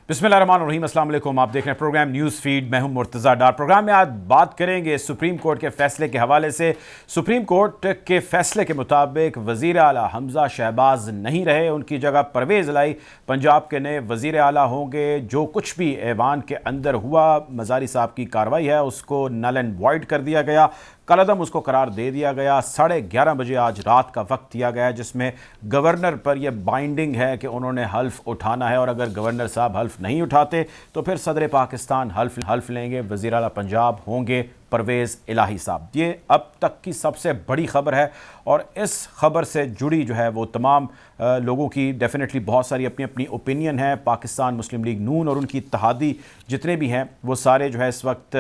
बिस्मिल्लाहिर्रहमानिर्रहीम, अस्सलाम वालेकुम। आप देख रहे हैं प्रोग्राम न्यूज़ फीड। मैं हूं मुर्तज़ा डार। प्रोग्राम में आज बात करेंगे सुप्रीम कोर्ट के फैसले के हवाले से। सुप्रीम कोर्ट के फैसले के मुताबिक वज़ीर आला हमज़ा शहबाज नहीं रहे, उनकी जगह परवेज़ इलाही पंजाब के नए वज़ीर आला होंगे। जो कुछ भी ऐवान के अंदर हुआ, मज़ारी साहब की कार्रवाई है उसको नल एंड वॉइड कर दिया गया, कलअदम उसको करार दे दिया गया। 11:30 बजे आज रात का वक्त दिया गया है, जिसमें गवर्नर पर यह बाइंडिंग है कि उन्होंने हल्फ उठाना है, और अगर गवर्नर साहब हल्फ नहीं उठाते तो फिर सदर पाकिस्तान हल्फ लेंगे। वज़ीर आला पंजाब होंगे परवेज़ इलाही साहब। ये अब तक की सबसे बड़ी खबर है, और इस खबर से जुड़ी जो है वो तमाम लोगों की डेफिनेटली बहुत सारी अपनी अपनी ओपिनियन है। पाकिस्तान मुस्लिम लीग नून और उनकी इत्तेहादी जितने भी हैं वो सारे जो है इस वक्त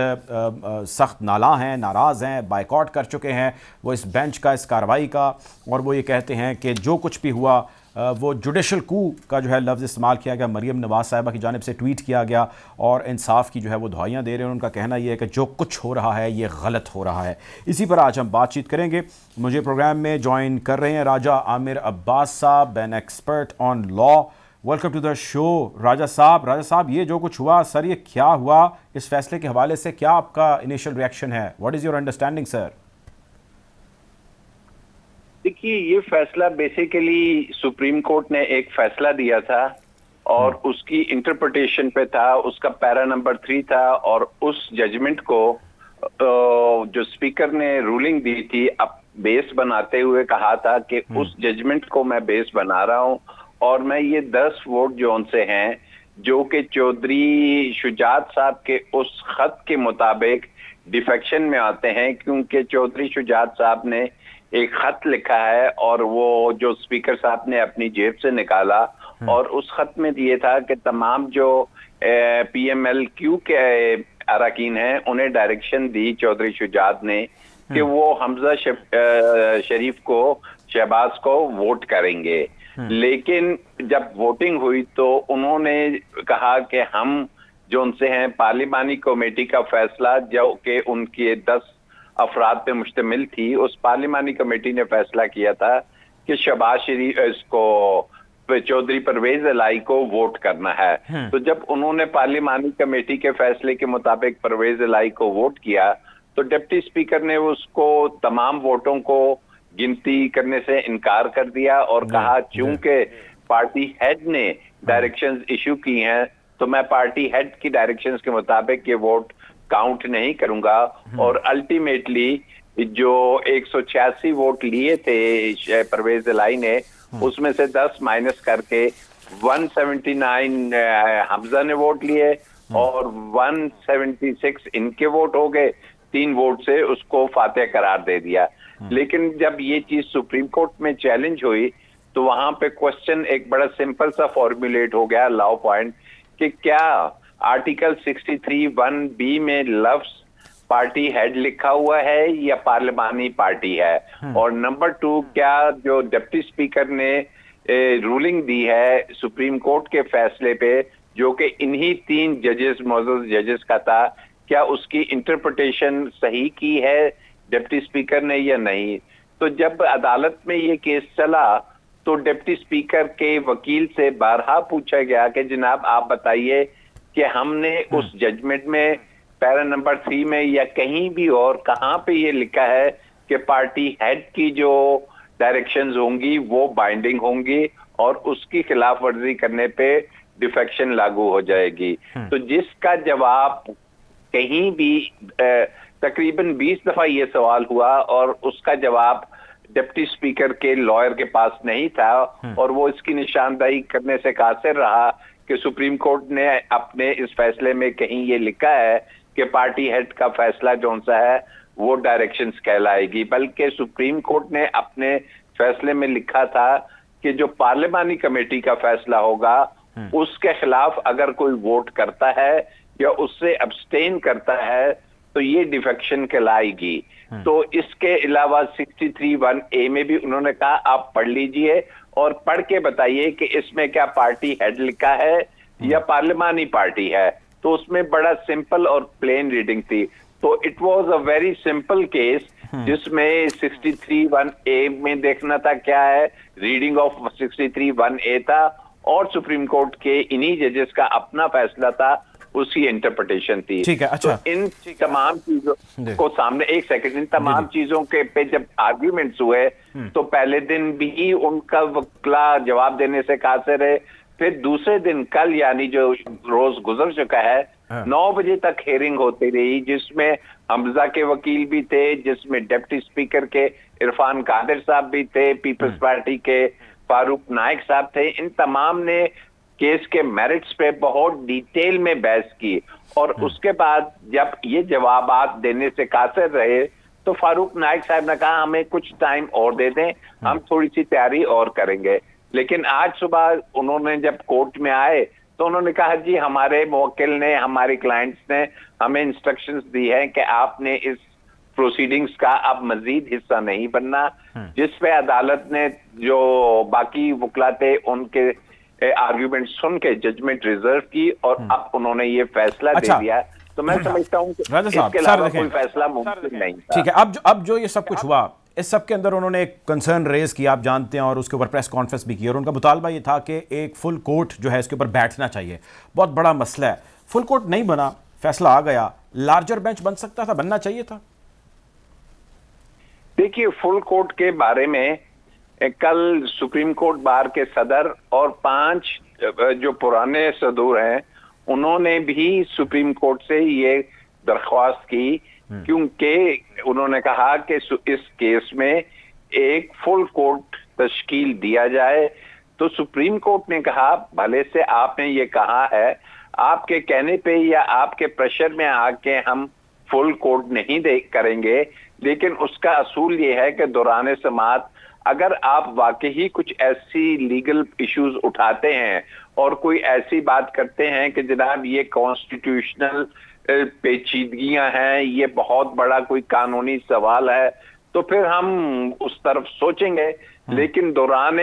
सख्त नाला हैं, नाराज़ हैं, बायकॉट कर चुके हैं वो इस बेंच का, इस कार्रवाई का। और वो ये कहते हैं कि जो कुछ भी हुआ वो जुडिशल कू का जो है लफ्ज़ इस्तेमाल किया गया, मरीम नवाज़ साहिबा की जानिब से ट्वीट किया गया, और इंसाफ की जो है वो दुआइयाँ दे रहे हैं। उनका कहना यह है कि जो कुछ हो रहा है ये गलत हो रहा है। इसी पर आज हम बातचीत करेंगे। मुझे प्रोग्राम में ज्वाइन कर रहे हैं राजा Aamir Abbas Sahab, an expert on law. Welcome to the show Raja Sahab. Raja साहब, ये जो कुछ हुआ सर, ये क्या हुआ? इस फैसले के हवाले से क्या आपका इनिशियल रिएक्शन है? What is your understanding sir? देखिए, ये फैसला बेसिकली सुप्रीम कोर्ट ने एक फैसला दिया था और उसकी इंटरप्रिटेशन पे था। उसका पैरा नंबर 3 था, और उस जजमेंट को जो स्पीकर ने रूलिंग दी थी, अब बेस बनाते हुए कहा था कि उस जजमेंट को मैं बेस बना रहा हूं, और मैं ये 10 वोट जो उनसे हैं, जो कि चौधरी शुजात साहब के उस खत के मुताबिक डिफेक्शन में आते हैं, क्योंकि चौधरी शुजात साहब ने एक खत लिखा है और वो जो स्पीकर साहब ने अपनी जेब से निकाला, और उस खत में ये था कि तमाम जो PMLQ के अरकान हैं उन्हें डायरेक्शन दी चौधरी शुजात ने कि वो हमजा शरीफ को, शहबाज को वोट करेंगे। लेकिन जब वोटिंग हुई तो उन्होंने कहा कि हम जो उनसे हैं, पार्लिमानी कमेटी का फैसला जो कि उनके 10 अफराद पे मुश्तमिल थी, उस पार्लिमानी कमेटी ने फैसला किया था कि शहबाज शरीफ इसको चौधरी परवेज इलाही को वोट करना है। तो जब उन्होंने पार्लिमानी कमेटी के फैसले के मुताबिक परवेज इलाही को वोट किया, तो डिप्टी स्पीकर ने उसको तमाम वोटों को गिनती करने से इनकार कर दिया और कहा चूंकि पार्टी हेड ने डायरेक्शंस इशू की हैं, तो मैं पार्टी हेड की डायरेक्शंस के मुताबिक ये वोट काउंट नहीं करूंगा। और अल्टीमेटली जो 186 वोट लिए थे परवेज इलाही ने, उसमें से 10 माइनस करके 179 हमजा ने वोट लिए और 176 इनके वोट हो गए। 3 वोट से उसको फातेह करार दे दिया। लेकिन जब ये चीज सुप्रीम कोर्ट में चैलेंज हुई तो वहां पे क्वेश्चन एक बड़ा सिंपल सा फॉर्मुलेट हो गया, लॉ पॉइंट, कि क्या आर्टिकल 63(1)B में लफ्ज पार्टी हेड लिखा हुआ है या पार्लिमानी पार्टी है। और नंबर 2, क्या जो डिप्टी स्पीकर ने रूलिंग दी है सुप्रीम कोर्ट के फैसले पे, जो कि इन्हीं 3 जजेस, मौजूद जजेस का था, क्या उसकी इंटरप्रिटेशन सही की है डिप्टी स्पीकर ने या नहीं। तो जब अदालत में ये केस चला तो डिप्टी स्पीकर के वकील से बारहा पूछा गया कि जनाब आप बताइए कि हमने उस जजमेंट में पैरा नंबर 3 में या कहीं भी और कहां पे ये लिखा है कि पार्टी हेड की जो डायरेक्शंस होंगी वो बाइंडिंग होंगी और उसकी खिलाफ वर्जी करने पे डिफेक्शन लागू हो जाएगी। तो जिसका जवाब कहीं भी तकरीबन 20 दफा ये सवाल हुआ और उसका जवाब डिप्टी स्पीकर के लॉयर के पास नहीं था, और वो इसकी निशानदाही करने से कासिर रहा कि सुप्रीम कोर्ट ने अपने इस फैसले में कहीं ये लिखा है कि पार्टी हेड का फैसला जौन सा है वो डायरेक्शंस कहलाएगी। बल्कि सुप्रीम कोर्ट ने अपने फैसले में लिखा था कि जो पार्लिमानी कमेटी का फैसला होगा उसके खिलाफ अगर कोई वोट करता है या उससे अब्सटेन करता है तो ये डिफेक्शन कहलाएगी। तो इसके अलावा 63(1)A में भी उन्होंने कहा आप पढ़ लीजिए और पढ़ के बताइए कि इसमें क्या पार्टी हेड लिखा है या पार्लिमानी पार्टी है। तो उसमें बड़ा सिंपल और प्लेन रीडिंग थी। तो it was a very simple case जिसमें 63(1)A में देखना था क्या है, रीडिंग ऑफ 63(1)A था, और सुप्रीम कोर्ट के इन्हीं जजेस का अपना फैसला था, उसकी इंटरप्रिटेशन थी। ठीक है, अच्छा। तो इन तमाम चीजों को सामने, एक सेकंड, इन तमाम चीजों के पे जब आर्ग्यूमेंट्स हुए तो पहले दिन भी उनका वकीला जवाब देने से कासिर रहे, फिर दूसरे दिन कल यानी जो रोज गुजर चुका है 9 बजे तक हेयरिंग होती रही, जिसमें हमजा के वकील भी थे, जिसमें डिप्टी स्पीकर के इरफान कादिर साहब भी थे, पीपल्स पार्टी के फारूक नाइक साहब थे। इन तमाम ने केस के मेरिट्स पे बहुत डिटेल में बहस की और उसके बाद जब ये जवाबात देने से कासिर रहे तो फारूक नाइक साहब ने कहा हमें कुछ टाइम और दे दें, हम थोड़ी सी तैयारी और करेंगे। लेकिन आज सुबह उन्होंने जब कोर्ट में आए तो उन्होंने कहा जी हमारे मुवक्किल ने, हमारे क्लाइंट्स ने हमें इंस्ट्रक्शंस दी हैं कि आपने इस प्रोसीडिंग्स का अब मजीद हिस्सा नहीं बनना, जिस पे अदालत ने जो बाकी वकला थे उनके आर्ग्यूमेंट सुन के जजमेंट रिजर्व की और अब उन्होंने ये फैसला दे दिया। तो मैं समझता हूँ कि इसके अलावा कोई फैसला मुमकिन नहीं था। ठीक है, अब जो ये सब कुछ हुआ, इस सब के अंदर उन्होंने एक कंसर्न रेज किया, आप जानते हैं, और उसके ऊपर प्रेस कॉन्फ्रेंस भी की और उनका मुतालबा ये था कि एक फुल कोर्ट जो है इसके ऊपर बैठना चाहिए। बहुत बड़ा मसला है, फुल कोर्ट नहीं बना, फैसला आ गया, लार्जर बेंच बन सकता था, बनना चाहिए था। देखिए, फुल कोर्ट के बारे में कल सुप्रीम कोर्ट बार के सदर और 5 जो पुराने सदूर हैं उन्होंने भी सुप्रीम कोर्ट से ये दरख्वास्त की, क्योंकि उन्होंने कहा कि इस केस में एक फुल कोर्ट तश्कील दिया जाए। तो सुप्रीम कोर्ट ने कहा भले से आपने ये कहा है, आपके कहने पे या आपके प्रेशर में आके हम फुल कोर्ट नहीं करेंगे, लेकिन उसका असूल ये है कि दौरान समाअत अगर आप वाकई कुछ ऐसी लीगल इश्यूज उठाते हैं और कोई ऐसी बात करते हैं कि जनाब ये कॉन्स्टिट्यूशनल पेचीदगियां हैं, ये बहुत बड़ा कोई कानूनी सवाल है, तो फिर हम उस तरफ सोचेंगे। लेकिन दौरान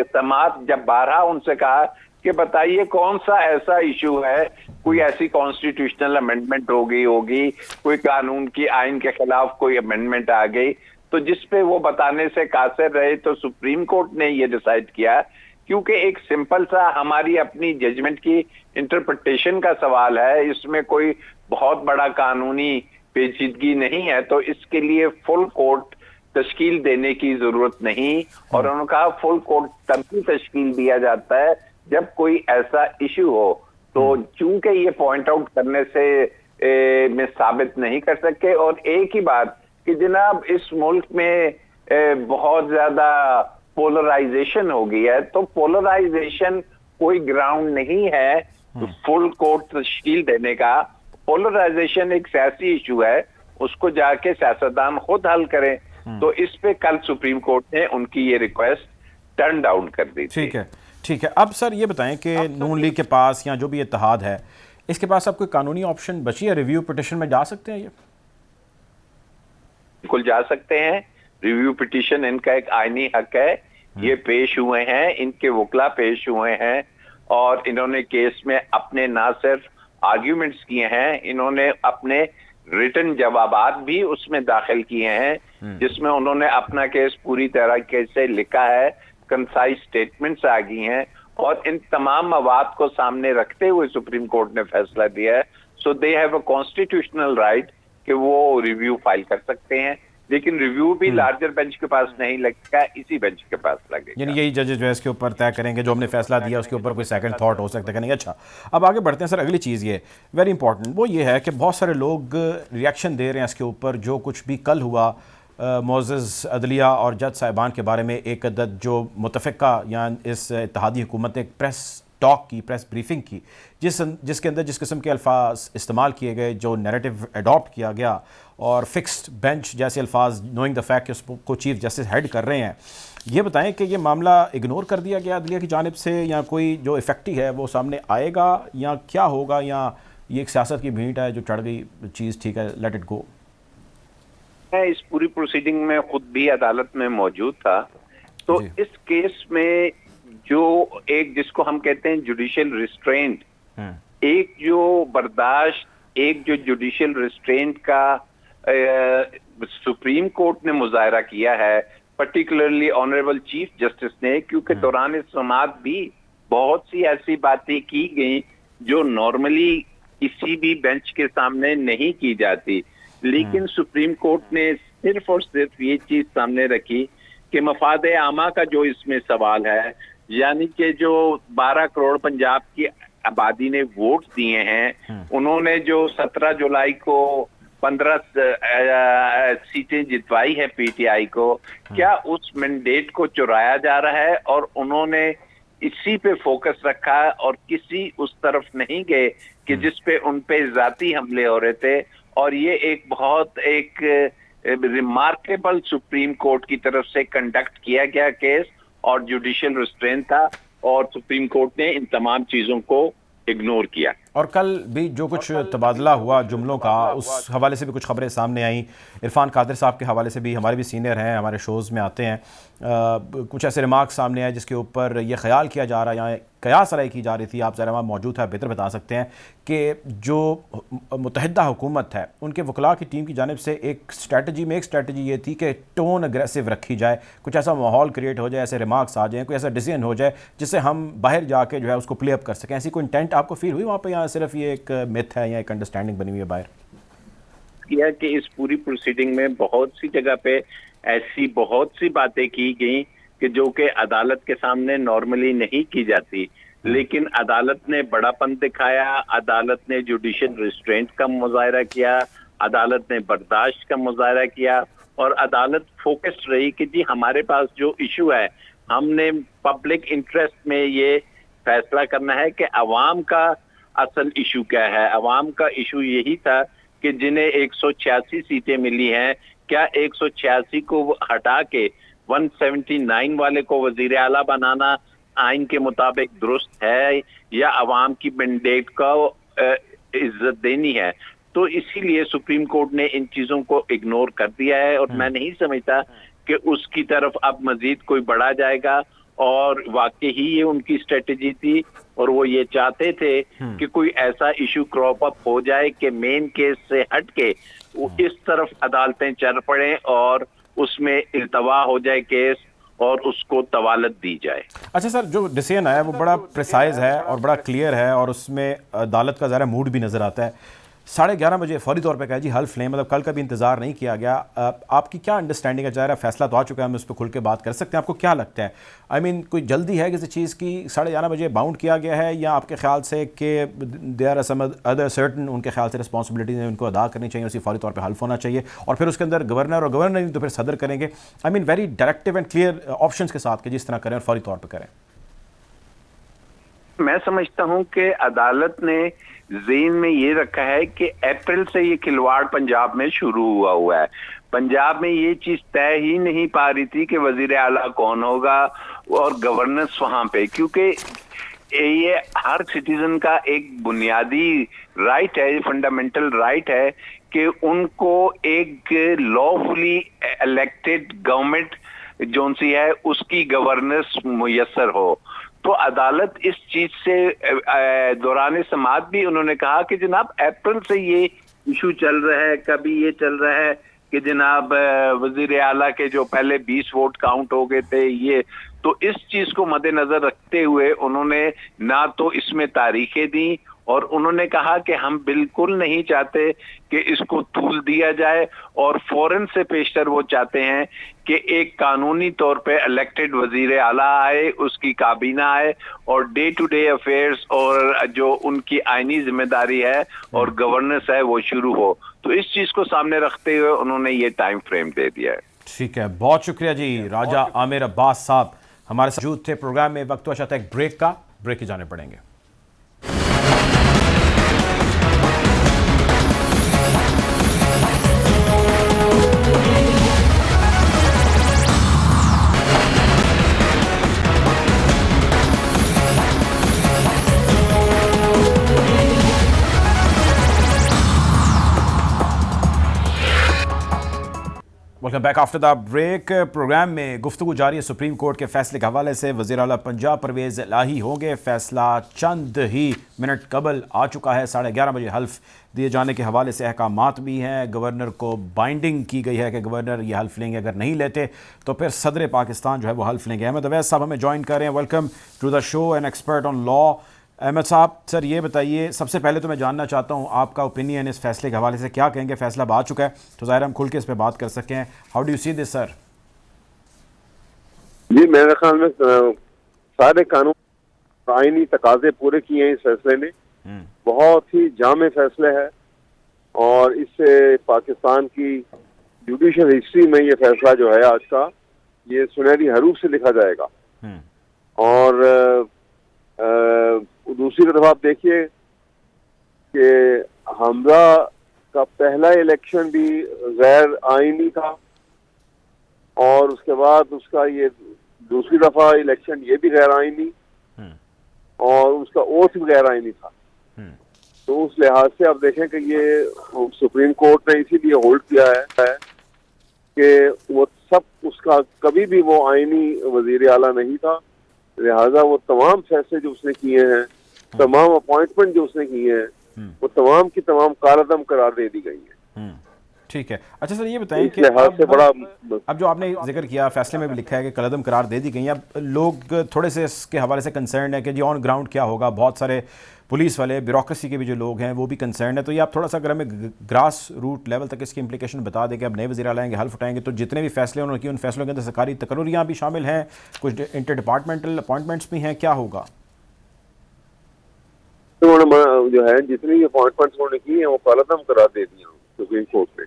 समाअत जब बारहा उनसे कहा कि बताइए कौन सा ऐसा इशू है, कोई ऐसी कॉन्स्टिट्यूशनल अमेंडमेंट होगी, कोई कानून की आइन के खिलाफ कोई अमेंडमेंट आ गई, तो जिस पे वो बताने से कासिर रहे, तो सुप्रीम कोर्ट ने ये डिसाइड किया क्योंकि एक सिंपल सा हमारी अपनी जजमेंट की इंटरप्रिटेशन का सवाल है, इसमें कोई बहुत बड़ा कानूनी पेचीदगी नहीं है, तो इसके लिए फुल कोर्ट तश्कील देने की जरूरत नहीं। और उन्होंने कहा फुल कोर्ट तभी तश्कील दिया जाता है जब कोई ऐसा इश्यू हो। तो चूंकि ये पॉइंट आउट करने से में साबित नहीं कर सके, और एक ही बात कि जनाब इस मुल्क में बहुत ज्यादा पोलराइजेशन हो गई है, तो पोलराइजेशन कोई ग्राउंड नहीं है फुल कोर्ट तश्कील देने का। पोलराइजेशन एक सियासी इशू है, उसको जाके सियासतदान खुद हल करें। तो इस पे कल सुप्रीम कोर्ट ने उनकी ये रिक्वेस्ट टर्न डाउन कर दी थी। ठीक है। अब सर ये बताएं कि नून लीग के पास या जो भी इत्तेहाद है, इसके पास अब कोई कानूनी ऑप्शन बची है? रिव्यू पिटिशन में जा सकते हैं? ये बिल्कुल जा सकते हैं। रिव्यू पिटीशन इनका एक आईनी हक है, ये पेश हुए हैं, इनके वकला पेश हुए हैं और इन्होंने केस में अपने ना सिर्फ आर्ग्यूमेंट्स किए हैं, इन्होंने अपने रिटन जवाबात भी उसमें दाखिल किए हैं, जिसमें उन्होंने अपना केस पूरी तरीके से लिखा है, कंसाइज स्टेटमेंट्स आ गई हैं और इन तमाम मवाद को सामने रखते हुए सुप्रीम कोर्ट ने फैसला दिया है। So they have a constitutional right कि वो रिव्यू फाइल कर सकते हैं, लेकिन रिव्यू भी लार्जर बेंच के पास नहीं लगेगा, इसी बेंच के पास लगेगा। यानी यही जजेस जो है इसके ऊपर तय करेंगे, जो हमने फैसला दिया उसके ऊपर कोई सेकंड थॉट हो सकता है करेंगे। अच्छा, अब आगे बढ़ते हैं सर। अगली चीज़ ये वेरी इंपॉर्टेंट, वो ये है कि बहुत सारे लोग रिएक्शन दे रहे हैं इसके ऊपर। जो कुछ भी कल हुआ मोअज़्ज़ज़ अदलिया और जज साहिबान के बारे में एक अदद जो मुतफ़िका या इस इत्तेहादी हुकूमत ने एक प्रेस टॉक की, प्रेस ब्रीफिंग की, जिसके अंदर जिस किस्म के अल्फाज इस्तेमाल किए गए, जो नैरेटिव अडॉप्ट किया गया और फिक्स्ड बेंच जैसे अल्फाज, नोइंग द फैक्ट कि उसको चीफ जस्टिस हेड कर रहे हैं, ये बताएं कि ये मामला इग्नोर कर दिया गया अदलिया की जानिब से, या कोई जो इफेक्टिव है वो सामने आएगा, या क्या होगा, या ये एक सियासत की भीड़ है जो चढ़ गई चीज़, ठीक है लेट इट गो? मैं इस पूरी प्रोसीडिंग में खुद भी अदालत में मौजूद था, तो इस केस में जो एक जिसको हम कहते हैं जुडिशियल रिस्ट्रेंट, एक जो बर्दाश्त, एक जो जुडिशियल रिस्ट्रेंट का सुप्रीम कोर्ट ने मुजाहरा किया है, पर्टिकुलरली ऑनरेबल चीफ जस्टिस ने, क्योंकि दौरान समाअत भी बहुत सी ऐसी बातें की गई जो नॉर्मली किसी भी बेंच के सामने नहीं की जाती, लेकिन सुप्रीम कोर्ट ने सिर्फ और सिर्फ ये चीज सामने रखी कि मफाद आमा का जो इसमें सवाल है, यानी कि जो 12 करोड़ पंजाब की आबादी ने वोट दिए हैं, उन्होंने जो 17 जुलाई को 15 सीटें जितवाई है पीटीआई को, क्या उस मैंडेट को चुराया जा रहा है? और उन्होंने इसी पे फोकस रखा और किसी उस तरफ नहीं गए कि जिस पे उन पे जाती हमले हो रहे थे। और ये एक बहुत एक रिमार्केबल सुप्रीम कोर्ट की तरफ से कंडक्ट किया गया केस और जुडिशियल रिस्ट्रेंट था, और सुप्रीम कोर्ट ने इन तमाम चीजों को इग्नोर किया। और कल भी जो कुछ तबादला हुआ जुमलों का, उस हवाले से भी कुछ खबरें सामने आई। इरफान कादिर साहब के हवाले से भी, हमारे भी सीनियर हैं, हमारे शोज़ में आते हैं, कुछ ऐसे रिमार्क सामने आए जिसके ऊपर ये ख्याल किया जा रहा है या कयास राय की जा रही थी, आप ज़रा वहाँ मौजूद है, बेहतर बता सकते हैं, कि जो मुत्तहिदा हुकूमत है उनके वकला की टीम की जानिब से एक स्ट्रेटजी ये थी कि टोन अग्रेसिव रखी जाए, कुछ ऐसा माहौल क्रिएट हो जाए, ऐसे रिमार्क्स आ जाएँ, कोई ऐसा डिसीजन हो जाए जिससे हम बाहर जाके जो है उसको प्ले अप कर सकें। ऐसी कोई इंटेंट आपको फील हुई वहाँ पर, या सिर्फ ये एक मिथ है या एक अंडरस्टैंडिंग बनी हुई है बाहर? किया कि इस पूरी प्रोसीडिंग में बहुत सी जगह पे ऐसी बहुत सी बातें की गई कि जो कि अदालत के सामने नॉर्मली नहीं की जाती, लेकिन अदालत ने बड़ापन दिखाया, अदालत ने जुडिशियल रिस्ट्रेंट का मुजाहरा किया, अदालत ने बर्दाश्त का मुजाहरा किया, और अदालत फोकस्ड रही कि जी हमारे पास जो इशू है, हमने पब्लिक इंटरेस्ट में ये फैसला करना है कि अवाम का असल इशू क्या है। अवाम का इशू यही था कि जिन्हें 186 सीटें मिली हैं, क्या 186 को हटा के 179 वाले को वजीर आला बनाना आइन के मुताबिक दुरुस्त है, या अवाम की मैंडेट को इज्जत देनी है? तो इसीलिए सुप्रीम कोर्ट ने इन चीजों को इग्नोर कर दिया है, और मैं नहीं समझता कि उसकी तरफ अब मजीद कोई बढ़ा जाएगा। और वाकई ही ये उनकी स्ट्रेटेजी थी, और वो ये चाहते थे कि कोई ऐसा इशू क्रॉप अप हो जाए कि मेन केस से हट के इस तरफ अदालतें चल पड़े और उसमें इल्तवा हो जाए केस और उसको तवालत दी जाए। अच्छा सर, जो डिसीजन आया वो बड़ा प्रिसाइज है और बड़ा क्लियर है, और उसमें अदालत का ज़रा मूड भी नज़र आता है। 11:30 बजे फौरी तौर पे कहा जी हल्फ लें, मतलब कल का भी इंतजार नहीं किया गया। आपकी क्या अंडरस्टैंडिंग है? जा रहा फैसला तो आ चुका है, हम उस पर खुल के बात कर सकते हैं, आपको क्या लगता है? आई मीन कोई जल्दी है किसी चीज़ की? 11:30 बजे बाउंड किया गया है, या आपके ख्याल से कि they are some other certain उनके ख्याल से रिस्पॉन्सिबिलिटीज हैं, उनको अदा करनी चाहिए, उसी फौरी तौर पर हल्फ होना चाहिए, और फिर उसके अंदर गवर्नर, और गवर्नर नहीं तो फिर सदर करेंगे? I mean very directive and clear options के साथ कि जिस तरह करें और फौरी तौर पर करें। मैं समझता हूं कि अदालत ने ज़हन में ये रखा है कि अप्रैल से ये खिलवाड़ पंजाब में शुरू हुआ है। पंजाब में ये चीज तय ही नहीं पा रही थी कि वजीर आला कौन होगा और गवर्नेंस वहां पे, क्योंकि ये हर सिटीजन का एक बुनियादी राइट है, फंडामेंटल राइट है कि उनको एक लॉफुली इलेक्टेड गवर्नमेंट जो सी है उसकी गवर्नेंस मुयस्सर हो। तो अदालत इस चीज से दौरान समाअत भी उन्होंने कहा कि जनाब अप्रैल से ये इशू चल रहा है, कभी ये चल रहा है कि जनाब वजीर आला के जो पहले 20 वोट काउंट हो गए थे, ये तो इस चीज को मद्देनजर रखते हुए उन्होंने ना तो इसमें तारीखें दी, और उन्होंने कहा कि हम बिल्कुल नहीं चाहते कि इसको तूल दिया जाए, और फौरन से पेशतर वो चाहते हैं कि एक कानूनी तौर पे इलेक्टेड वजीर आला आए, उसकी काबीना आए, और डे टू डे अफेयर्स और जो उनकी आईनी जिम्मेदारी है और गवर्नेंस है वो शुरू हो। तो इस चीज को सामने रखते हुए उन्होंने ये टाइम फ्रेम दे दिया है। ठीक है, बहुत शुक्रिया जी। राजा आमिर अब्बास साहब हमारे साथ मौजूद थे प्रोग्राम में। वक्त हुआ चाहता है एक ब्रेक का, ब्रेक की जाने पड़ेंगे। Welcome back after the break. Programme में गुफ्तगू जारी है सुप्रीम कोर्ट के फैसले के हवाले से। वज़ीर आला पंजाब परवेज़ इलाही होंगे। फैसला चंद ही मिनट कबल आ चुका है। 11:30 बजे हल्फ दिए जाने के हवाले से अहकामात भी हैं। गवर्नर को बाइंडिंग की गई है कि गवर्नर ये हल्फ लेंगे, अगर नहीं लेते तो फिर सदर पाकिस्तान जो है वो हल्फ लेंगे। अहमद अवैस साहब हमें ज्वाइन कर रहे हैं। Welcome to the show, an expert on law. Ahmad साहब, सर ये बताइए, सबसे पहले तो मैं जानना चाहता हूँ आपका ओपिनियन इस फैसले के हवाले से, क्या कहेंगे? फैसला अब आ चुका है तो ज़ाहिर हम खुल के इस पर बात कर सकें। How do you see this sir? जी, मेरे ख्याल में सारे कानून आईनी तकाजे पूरे किए हैं इस फैसले ने। बहुत ही जामे फैसले है और इससे पाकिस्तान की जुडिशल हिस्ट्री में ये फैसला जो है आज का, ये सुनहरी हरूफ से लिखा जाएगा। और दूसरी तरफ आप देखिए कि हमजा का पहला इलेक्शन भी गैर आईनी था और उसके बाद उसका ये दूसरी दफा इलेक्शन ये भी गैर आईनी और उसका ओथ भी गैर आईनी था। तो उस लिहाज से आप देखें कि ये सुप्रीम कोर्ट ने इसीलिए होल्ड किया है कि वो सब उसका कभी भी वो आईनी वजीर आला नहीं था, लिहाजा वो तमाम फैसले जो उसने किए हैं, तमाम अपॉइंटमेंट जो उसने किए हैं, वो तमाम की तमाम कालअदम करार दे दी गई है। ठीक है। अच्छा सर, ये बताएं कि अब जो आपने जिक्र किया, फैसले में भी लिखा है कि कलअदम करार दे दी गई है। अब लोग थोड़े से इसके हवाले से कंसर्न है कि जी ऑन ग्राउंड क्या होगा। बहुत सारे पुलिस वाले, ब्यूरोक्रेसी के भी जो लोग हैं वो भी कंसर्न है। तो ये आप थोड़ा सा अगर हमें ग्रास रूट लेवल तक इसकी इंप्लीकेशन बता दें कि अब नए वज़ीर आला आएंगे, हल्फ उठाएंगे, तो जितने भी फैसले उन्होंने किए उन फैसलों के अंदर सरकारी तकर्रियाँ भी शामिल हैं, कुछ इंटर डिपार्टमेंटल अपॉइंटमेंट्स भी हैं, क्या होगा? तो उन्होंने जो है जितनी अपॉइंटमेंट्स उन्होंने की हैं वो कालअदम करार दे दी सुप्रीम कोर्ट ने।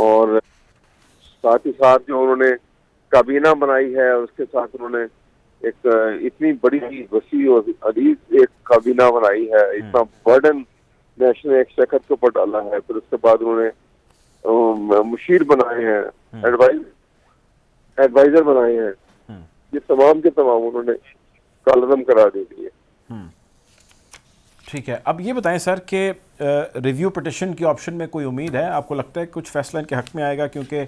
और साथ ही साथ जो उन्होंने काबीना बनाई है उसके साथ उन्होंने एक इतनी बड़ी वसी और अजीज एक काबीना बनाई है, इतना बर्डन नेशनल एक्सचेकर के ऊपर डाला है। फिर उसके बाद उन्होंने मुशीर बनाए हैं, एडवाइजर बनाए हैं, ये तमाम के तमाम उन्होंने कालअदम करा दे दिए। ठीक है। अब ये बताएं सर कि रिव्यू पिटिशन की ऑप्शन में कोई उम्मीद है? आपको लगता है कुछ फैसला इनके हक में आएगा? क्योंकि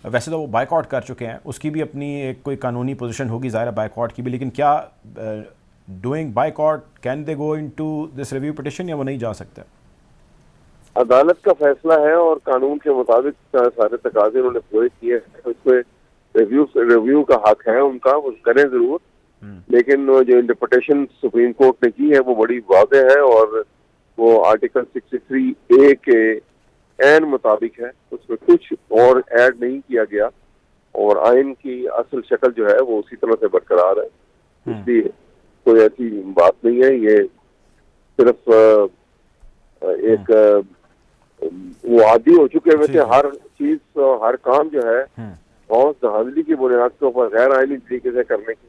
वैसे तो वो बाइकआउट कर चुके हैं, उसकी भी अपनी एक कोई कानूनी पोजीशन होगी ज़ाहिर है बाइकआउट की भी, लेकिन क्या doing boycott can they go into this review petition या वो नहीं जा सकता? अदालत का फैसला है और कानून के मुताबिक सारे तकाजे उन्होंने पूरे किए हैं। उसमें रिव्यू का हक है उनका, वो करें जरूर, लेकिन जो इंटरप्रिटेशन सुप्रीम कोर्ट ने की है वो बड़ी वाज़ेह है और वो आर्टिकल 63A के एन मुताबिक है, उसमें कुछ और ऐड नहीं किया गया और आइन की असल शक्ल जो है वो उसी तरह से बरकरार है। इसलिए कोई ऐसी बात नहीं है, ये सिर्फ एक वो आदी हो चुके हुए थे हर चीज, हर काम जो है बहुत धांधली की बुनियाद के ऊपर गैर आइनी तरीके से करने की।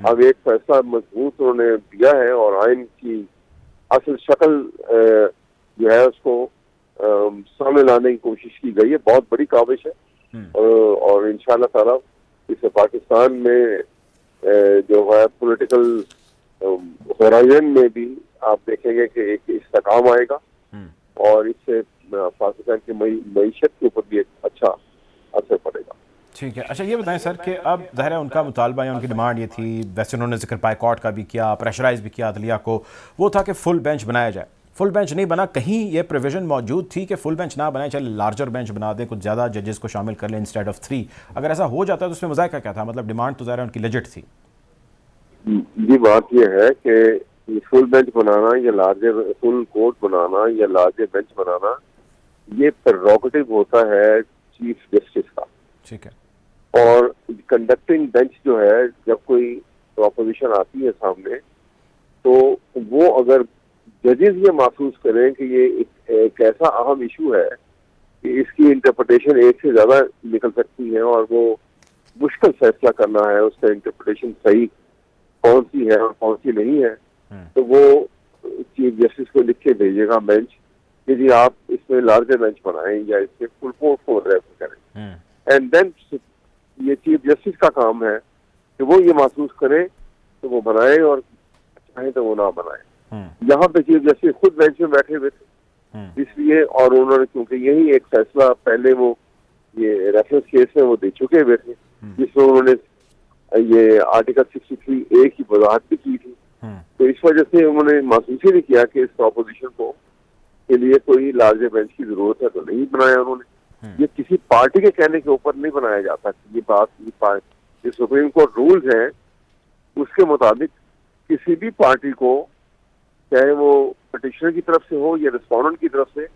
अब एक फैसला मजबूत उन्होंने दिया है और आइन की असल शक्ल जो है उसको सामने लाने की कोशिश की गई है। बहुत बड़ी काविश है और इंशाल्लाह ताला इससे पाकिस्तान में जो है पॉलिटिकल होराइजन में भी आप देखेंगे कि एक इस्तेकाम आएगा और इससे पाकिस्तान की मईशत के ऊपर भी एक अच्छा असर पड़ेगा। ठीक है। अच्छा ये बताएं सर कि अब ज़ाहिर है उनका मुतालबा या उनकी डिमांड ये थी, वैसे उन्होंने जिक्र बाइकआउट का भी किया, प्रेशराइज भी किया अदलिया को, वो था कि फुल बेंच बनाया जाए। फुल बेंच नहीं बना, कहीं ये प्रोविजन मौजूद थी कि फुल बेंच ना बनाए, चले लार्जर बेंच बना दें, कुछ ज़्यादा जजेस को शामिल कर लें इंस्टेड ऑफ 3। अगर ऐसा हो जाता है तो उसमें मज़ाक़ क्या था? मतलब डिमांड तो ज़ाहिर उनकी लेजिट थी। जी, बात यह है कि फुल बेंच बनाना या लार्जर फुल कोर्ट बनाना या लार्जर बेंच बनाना ये प्रेरोगेटिव होता है चीफ जस्टिस का। ठीक है। और कंडक्टिंग बेंच जो है, जब कोई प्रोपोजिशन आती है सामने तो वो अगर जजेस ये महसूस करें कि ये एक ऐसा अहम इशू है कि इसकी इंटरप्रिटेशन एक से ज्यादा निकल सकती है और वो मुश्किल फैसला करना है, उसका इंटरप्रिटेशन सही कौन सी है और कौन सी नहीं है, तो वो चीफ जस्टिस को लिख के भेजेगा बेंच कि जी आप इसमें लार्जर बेंच बनाएं या इसके फुल कोर्ट को रेफर करें। एंड देन ये चीफ जस्टिस का काम है कि वो ये महसूस करे तो वो बनाए और चाहे तो वो ना बनाए। यहाँ पे चीफ जस्टिस खुद बेंच में बैठे हुए थे इसलिए, और उन्होंने क्योंकि यही एक फैसला पहले वो ये रेफरेंस केस में वो दे चुके हुए थे जिसमें उन्होंने ये आर्टिकल 63A की वजाहत भी की थी तो इस वजह से उन्होंने महसूस ही नहीं किया कि इस प्रोपोजिशन को के लिए कोई लार्जर बेंच की जरूरत है, तो नहीं बनाया उन्होंने। ये किसी पार्टी के कहने के ऊपर नहीं बनाया जाता। ये सुप्रीम कोर्ट रूल्स हैं, उसके मुताबिक किसी भी पार्टी को, चाहे वो पिटिशनर की तरफ से हो या रिस्पोंडेंट की तरफ से,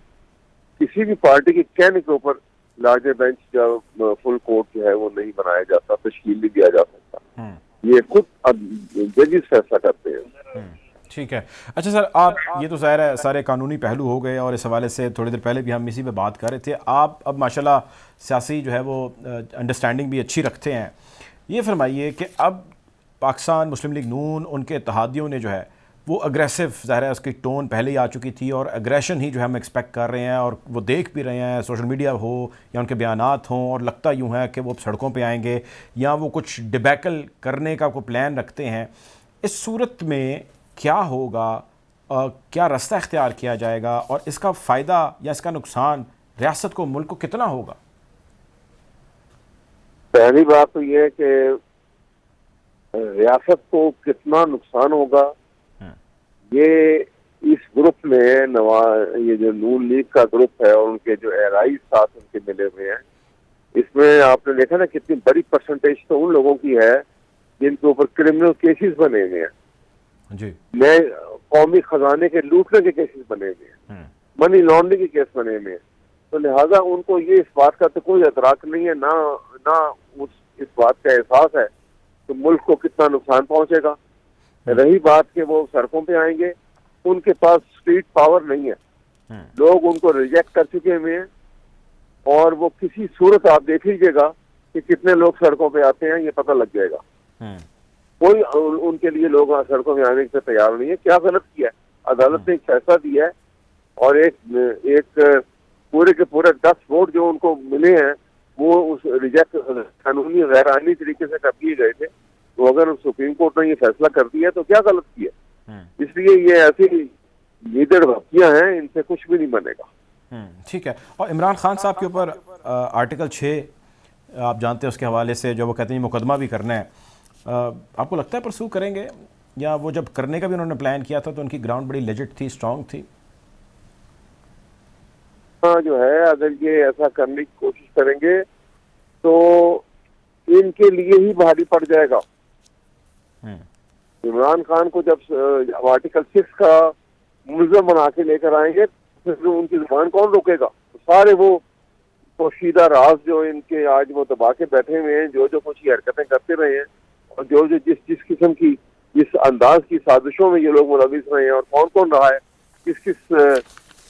किसी भी पार्टी के कहने के ऊपर लार्जर बेंच या फुल कोर्ट जो है वो नहीं बनाया जाता, तश्कील नहीं दिया जा सकता। ये खुद अब जजेस फैसला करते हैं। ठीक है। अच्छा सर, आप ये तो ज़ाहिर है सारे कानूनी पहलू हो गए और इस हवाले से थोड़ी देर पहले भी हम इसी पे बात कर रहे थे। आप अब माशाल्लाह सियासी जो है वो अंडरस्टैंडिंग भी अच्छी रखते हैं। ये फरमाइए कि अब पाकिस्तान मुस्लिम लीग नून, उनके इत्तेहादियों ने जो है वो अग्रेसिव, ज़ाहिर है उसकी टोन पहले ही आ चुकी थी और अग्रेशन ही जो है हम एक्सपेक्ट कर रहे हैं और वो देख भी रहे हैं, सोशल मीडिया हो या उनके बयानात हों, और लगता यूँ है कि वो सड़कों पे आएंगे या वो कुछ डिबैकल करने का कोई प्लान रखते हैं। इस सूरत में क्या होगा, क्या रास्ता इख्तियार किया जाएगा और इसका फ़ायदा या इसका नुकसान रियासत को, मुल्क को कितना होगा? पहली बात तो ये है कि रियासत को कितना नुकसान होगा, ये इस ग्रुप में ये जो नून लीग का ग्रुप है और उनके जो एलाइज साथ उनके मिले हुए हैं, इसमें आपने देखा ना कितनी बड़ी परसेंटेज तो उन लोगों की है जिनके ऊपर क्रिमिनल केसेस बने हुए हैं जी, नए कौमी खजाने के लूटने के केसेस बने हुए हैं, मनी लॉन्ड्रिंग के केस बने हुए हैं। तो लिहाजा उनको ये इस बात का तो कोई अदराक नहीं है, ना इस बात का एहसास है कि मुल्क को कितना नुकसान पहुंचेगा। रही बात कि वो सड़कों पे आएंगे, उनके पास स्ट्रीट पावर नहीं है, लोग उनको रिजेक्ट कर चुके हुए हैं और वो किसी सूरत आप देख लीजिएगा कि कितने लोग सड़कों पे आते हैं, ये पता लग जाएगा। कोई उनके लिए लोग सड़कों में आने से तैयार नहीं है। क्या गलत किया है? अदालत ने एक फैसला दिया है और एक पूरे के पूरे 10 वोट जो उनको मिले हैं वो उस रिजेक्ट कानूनी गैर आईनी तरीके से कर दिए गए थे। तो अगर सुप्रीम कोर्ट ने ये फैसला कर दिया तो क्या गलत किया? इसलिए ये ऐसी लीडर भक्तियां हैं, इनसे कुछ भी नहीं बनेगा। ठीक है। और इमरान खान साहब के ऊपर आर्टिकल 6 आप जानते हैं, उसके हवाले से जो वो कहते हैं मुकदमा भी करना है, आपको लगता है परसू करेंगे? या वो जब करने का भी उन्होंने प्लान किया था तो उनकी ग्राउंड बड़ी लेजिट थी, स्ट्रांग थी? जो है अगर ये ऐसा करने की कोशिश करेंगे तो इनके लिए ही भारी पड़ जाएगा। इमरान खान को जब आर्टिकल 6 का मुलज़म बना के लेकर आएंगे फिर उनकी जुबान कौन रोकेगा? सारे वो पोशीदा राज जो इनके आज वो दबा के बैठे हुए हैं, जो कुछ ये हरकतें करते रहे हैं और जो जिस किस्म की, जिस अंदाज की साजिशों में ये लोग मुलविस रहे हैं और कौन कौन रहा है, किस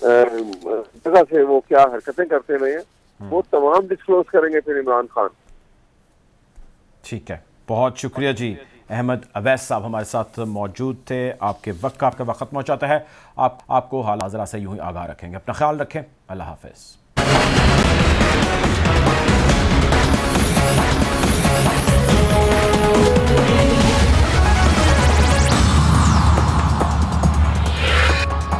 जगह से वो क्या हरकतें करते रहे हैं, वो तमाम डिस्क्लोज करेंगे फिर इमरान खान। ठीक है, बहुत शुक्रिया जी। अहमद अवैस साहब हमारे साथ मौजूद थे। आपके वक्त का आपका वक्त पहुंचाता है, आपको हाल हाज़िरा से यूं ही आगाह रखेंगे। अपना ख्याल रखें। अल्लाह हाफ़िज़।